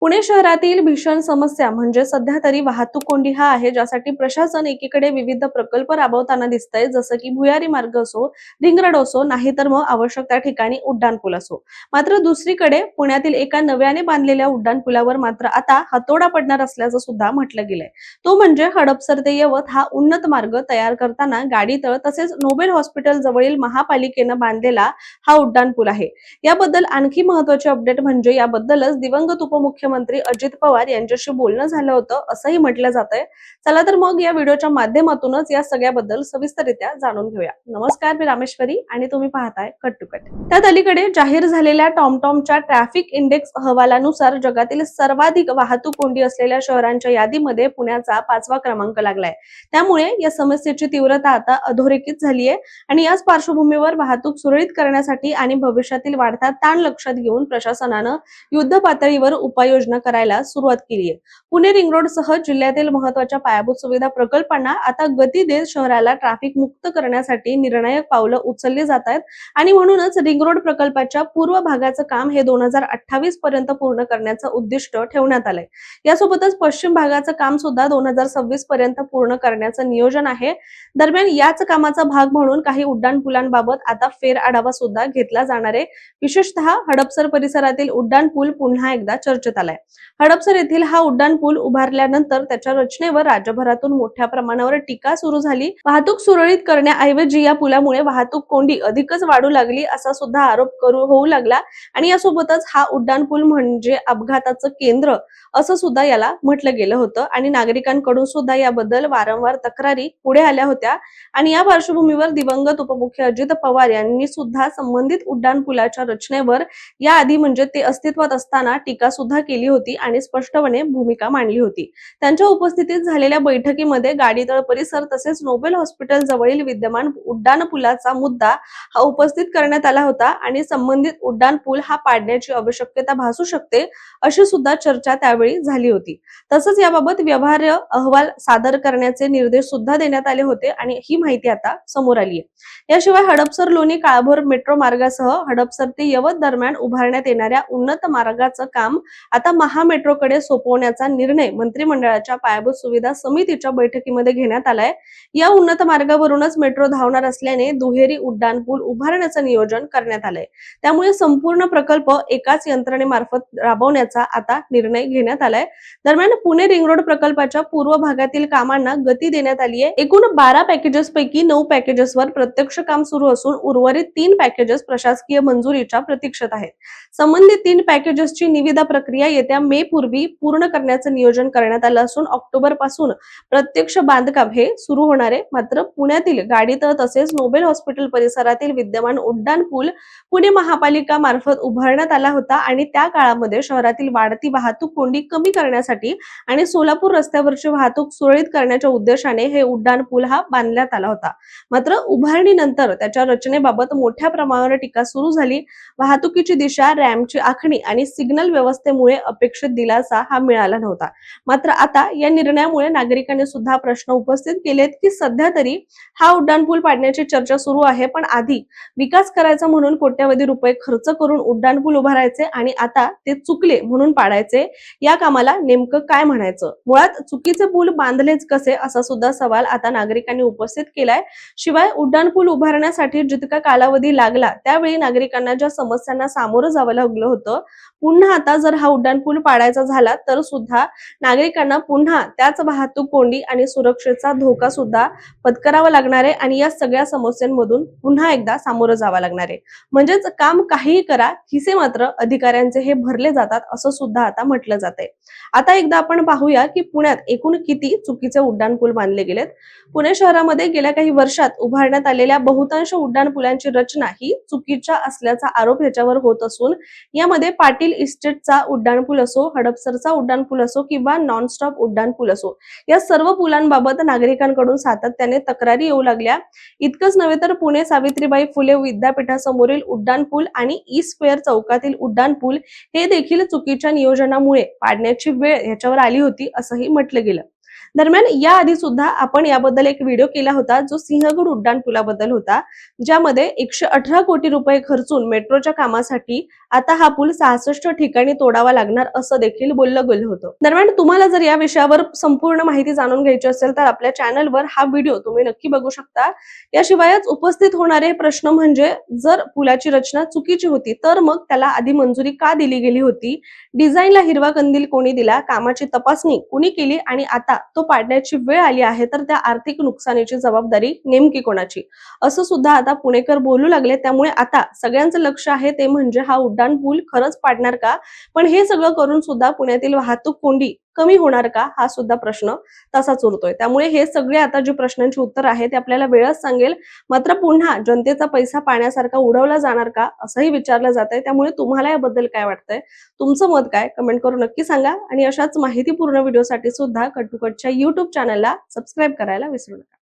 पुणे शहरातील भीषण समस्या म्हणजे सध्या तरी वाहतूक कोंडी हा आहे, ज्यासाठी प्रशासन एकीकडे विविध प्रकल्प राबवताना दिसतंय, जसं की भुयारी मार्ग असो, रिंग रोड असो, नाहीतर मग आवश्यक त्या ठिकाणी उड्डाणपूल असो. मात्र दुसरीकडे पुण्यातील एका नव्याने बांधलेल्या उड्डाणपुलावर मात्र आता हातोडा पडणार असल्याचं सुद्धा म्हटलं गेलंय. तो म्हणजे हडपसर ते यवत हा उन्नत मार्ग तयार करताना गाडीतळ तसेच नोबेल हॉस्पिटल जवळील महापालिकेनं बांधलेला हा उड्डाणपूल आहे. याबद्दल आणखी महत्त्वाचे अपडेट म्हणजे याबद्दलच दिवंगत उपमुख्यमंत्री अजित पवार यांच्याशी बोलणं झालं होतं असंही म्हटलं जातंय. चला तर मग या व्हिडिओच्या माध्यमातूनच या सगळ्याबद्दल सविस्तररित्या जाणून घेऊया. नमस्कार, मी रामेश्वरी आणि तुम्ही पाहताय कट टू कट. त्यात अलीकडे जाहीर झालेल्या टॉमटॉमच्या ट्रॅफिक इंडेक्स अहवालानुसार जगातील सर्वाधिक वाहतूक कोंडी असलेल्या शहरांच्या यादीमध्ये पुण्याचा 5वा क्रमांक लागलाय. त्यामुळे या समस्येची तीव्रता आता अधोरेखित झाली आहे आणि याच पार्श्वभूमीवर वाहतूक सुरळीत करण्यासाठी आणि भविष्यातील वाढता ताण लक्षात घेऊन प्रशासनानं युद्ध पातळीवर उपाययोजना करायला सुरुवात केली आहे. पुणे रिंग रोड सह जिल्ह्यातील महत्त्वाच्या पायाभूत सुविधा प्रकल्पांना आता गती देत शहराला ट्रॅफिक मुक्त करण्यासाठी निर्णायक पावलं उचलली जात आहेत आणि म्हणूनच रिंग रोड प्रकल्पाच्या पूर्व भागाचं काम हे 2028 पर्यंत पूर्ण करण्याचं उद्दिष्ट ठेवण्यात आलंय. यासोबतच पश्चिम भागाचं काम सुद्धा 2026 पर्यंत पूर्ण करण्याचं नियोजन आहे. दरम्यान याच कामाचा भाग म्हणून काही उड्डाणपुलांबाबत आता फेर आढावा सुद्धा घेतला जाणार आहे. विशेषतः हडपसर परिसरातील उड्डाणपूल पुन्हा एकदा चर्चेत आलाय. हडपसर येथील हा उड्डाणपूल उभारल्यानंतर त्याच्या रचनेवर राज्यभरातून मोठ्या प्रमाणावर टीका सुरू झाली. वाहतूक सुरळीत करण्याऐवजी या पुलामुळे वाहतूक कोंडी अधिकच वाढू लागली असा सुद्धा आरोप होऊ लागला आणि यासोबतच हा उड्डाणपूल म्हणजे अपघाताचं केंद्र असं सुद्धा याला म्हटलं गेलं होतं आणि नागरिकांकडून सुद्धा याबद्दल वारंवार तक्रारी पुढे आल्या होत्या आणि या पार्श्वभूमीवर दिवंगत उपमुख्य अजित पवार यांनी सुद्धा संबंधित उड्डाणपुलाच्या रचनेवर याआधी म्हणजे ते अस्तित्वात असताना टीका सुद्धा केली होती आणि स्पष्टपणे भूमिका मांडली होती. त्यांच्या उपस्थितीत झालेल्या बैठकीमध्ये गाडीतळ परिसर तसेच नोबेल हॉस्पिटल जवळील विद्यमान उड्डाणपुलाचा मुद्दा हा उपस्थित करण्यात आला होता आणि संबंधित उड्डाणपूल हा पाडण्याची आवश्यकता भासू शकते अशी सुद्धा चर्चा त्यावेळी झाली होती. तसंच याबाबत व्यवहार्य अहवाल सादर करण्याचे निर्देश सुद्धा देण्यात आले होते आणि ही माहिती आता समोर आली आहे. याशिवाय हडपसर लोणी काळभोर मेट्रो मार्गासह हडपसर ते यवत दरम्यान उभारण्यात येणाऱ्या उन्नत मार्गाचं काम आता महामेट्रोकडे सोपवण्याचा निर्णय मंत्रिमंडळाच्या पायाभूत सुविधा समितीच्या बैठकीमध्ये घेण्यात आलाय. या उन्नत मार्गावरूनच मेट्रो धावणार असल्याने दुहेरी उड्डाणपूल उभारण्याचं नियोजन करण्यात आलंय. त्यामुळे संपूर्ण प्रकल्प एकाच यंत्रणेमार्फत राबवण्याचा आता निर्णय घेण्यात आलाय. दरम्यान पुणे रिंग रोड प्रकल्पाच्या पूर्व भागातील कामांना गती देण्यात आली आहे. एकूण 12 पॅकेजेस पैकी 9 पॅकेजेसवर प्रत्यक्ष काम सुरू असून उर्वरित 3 पॅकेजेस प्रशासकीय मंजुरीच्या प्रतीक्षेत आहेत. संबंधित 3 पॅकेजेसची निविदा प्रक्रिया येत्या मे पूर्वी पूर्ण करण्याचं नियोजन करण्यात आलं असून ऑक्टोबर पासून प्रत्यक्ष बांधकाम हे सुरू होणार आहे. मात्र पुण्यातील गाडीतळ तसेच नोबेल हॉस्पिटल परिसरातील विद्यमान उड्डाणपूल पुणे महापालिका मार्फत उभारण्यात आला होता आणि त्या काळामध्ये शहरातील वाढती वाहतूक कोंडी कमी करण्यासाठी आणि सोलापूर रस्त्यावरची वाहतूक सुरळीत करण्याच्या उद्देशाने हे उड्डाणपूल हा बांधण्यात आला होता. मात्र उभारणीनंतर त्याच्या रचनेबाबत मोठ्या प्रमाणावर टीका सुरू झाली. वाहतुकीची दिशा, रॅम्पची आखणी आणि सिग्नल व्यवस्थेमुळे अपेक्षित दिलासा हा मिळाला नव्हता. मात्र आता या निर्णयामुळे नागरिकांनी सुद्धा प्रश्न उपस्थित केलेत की सध्या तरी हा उड्डाणपूल पाडण्याची चर्चा सुरू आहे, पण आधी विकास करायचा म्हणून कोट्यवधी रुपये खर्च करून उड्डाणपूल उभारायचे आणि आता ते चुकले म्हणून पाडायचे. या कामाला नेमकं काय म्हणायचं? मुळात चुकीचे पूल बांधलेच कसे असा सुद्धा सवाल आता नागरिकांनी उपस्थित केलाय. शिवाय उड्डाणपूल उभारण्यासाठी जितका कालावधी लागला त्यावेळी नागरिकांना ज्या समस्यांना सामोरं जावं लागलं होतं, पुन्हा आता जर हा उड्डाणपूल पाडायचा झाला तर सुद्धा नागरिकांना पुन्हा त्याच वाहतूक कोंडी आणि सुरक्षेचा धोका सुद्धा पत्करावा लागणार आहे आणि या सगळ्या समस्यांमधून पुन्हा एकदा सामोरं जावं लागणार आहे. म्हणजेच काम काहीही करा, खिसे मात्र अधिकाऱ्यांचे हे भरले जातात असं सुद्धा आता म्हटलं जातंय. आता एकदा आपण पाहूया की पुण्यात एकूण किती चुकीचे उड्डाणपूल बांधले गेलेत. पुणे शहरामध्ये गेल्या काही वर्षात उभारण्यात आलेल्या बहुतांश उड्डाणपुलांची रचना ही चुकीच्या असल्याचा आरोप ह्याच्यावर होत असून यामध्ये पाटील इस्टेटचा उड्डाणपूल असो, हडपसरचा उड्डाणपूल असो किंवा नॉनस्टॉप उड्डाणपूल असो, या सर्व पुलांबाबत नागरिकांकडून सातत्याने तक्रारी येऊ लागल्या. इतकंच नव्हे तर पुणे सावित्रीबाई फुले विद्यापीठासमोरील उड्डाणपूल आणि ई स्क्वेअर चौकातील उड्डाणपूल हे देखील चुकीच्या नियोजनामुळे पाडण्याची वेळ ह्याच्यावर आली होती असंही म्हटलं गेलं. दरम्यान याआधी सुद्धा आपण याबद्दल एक व्हिडिओ केला होता जो सिंहगड उड्डाणपुलाबद्दल होता, ज्यामध्ये 118 कोटी रुपये खर्चून मेट्रोच्या कामासाठी आता हा पूल 66 ठिकाणी तोडावा लागणार असं देखील बोललं गेलं होतं. दरम्यान तुम्हाला जर या विषयावर संपूर्ण माहिती जाणून घ्यायची असेल तर आपल्या चॅनलवर हा व्हिडिओ तुम्ही नक्की बघू शकता. याशिवायच उपस्थित होणारे प्रश्न म्हणजे जर पुलाची रचना चुकीची होती तर मग त्याला आधी मंजुरी का दिली गेली होती, डिझाईनला हिरवा कंदील कोणी दिला, कामाची तपासणी कुणी केली आणि आता तो पाडण्याची वेळ आली आहे तर त्या आर्थिक नुकसानीची जबाबदारी नेमकी कोणाची, असं सुद्धा आता पुणेकर बोलू लागले. त्यामुळे आता सगळ्यांचं लक्ष आहे ते म्हणजे हा उड्डाण पूल खरंच पाडणार का, पण हे सगळं करून सुद्धा पुण्यातील वाहतूक कोंडी कमी होणार का, हा सुद्धा प्रश्न तसाच उरतोय. त्यामुळे हे सगळे आता जी प्रश्नांची उत्तर आहे ते आपल्याला वेळच सांगेल. मात्र पुन्हा जनतेचा पैसा पाण्यासारखा उडवला जाणार का असंही विचारलं जात आहे. त्यामुळे तुम्हाला याबद्दल काय वाटतंय, तुमचं मत काय, कमेंट करून नक्की सांगा. आणि अशाच माहितीपूर्ण व्हिडिओसाठी सुद्धा कट टू कटच्या YouTube चॅनलला सबस्क्राईब करायला विसरू नका.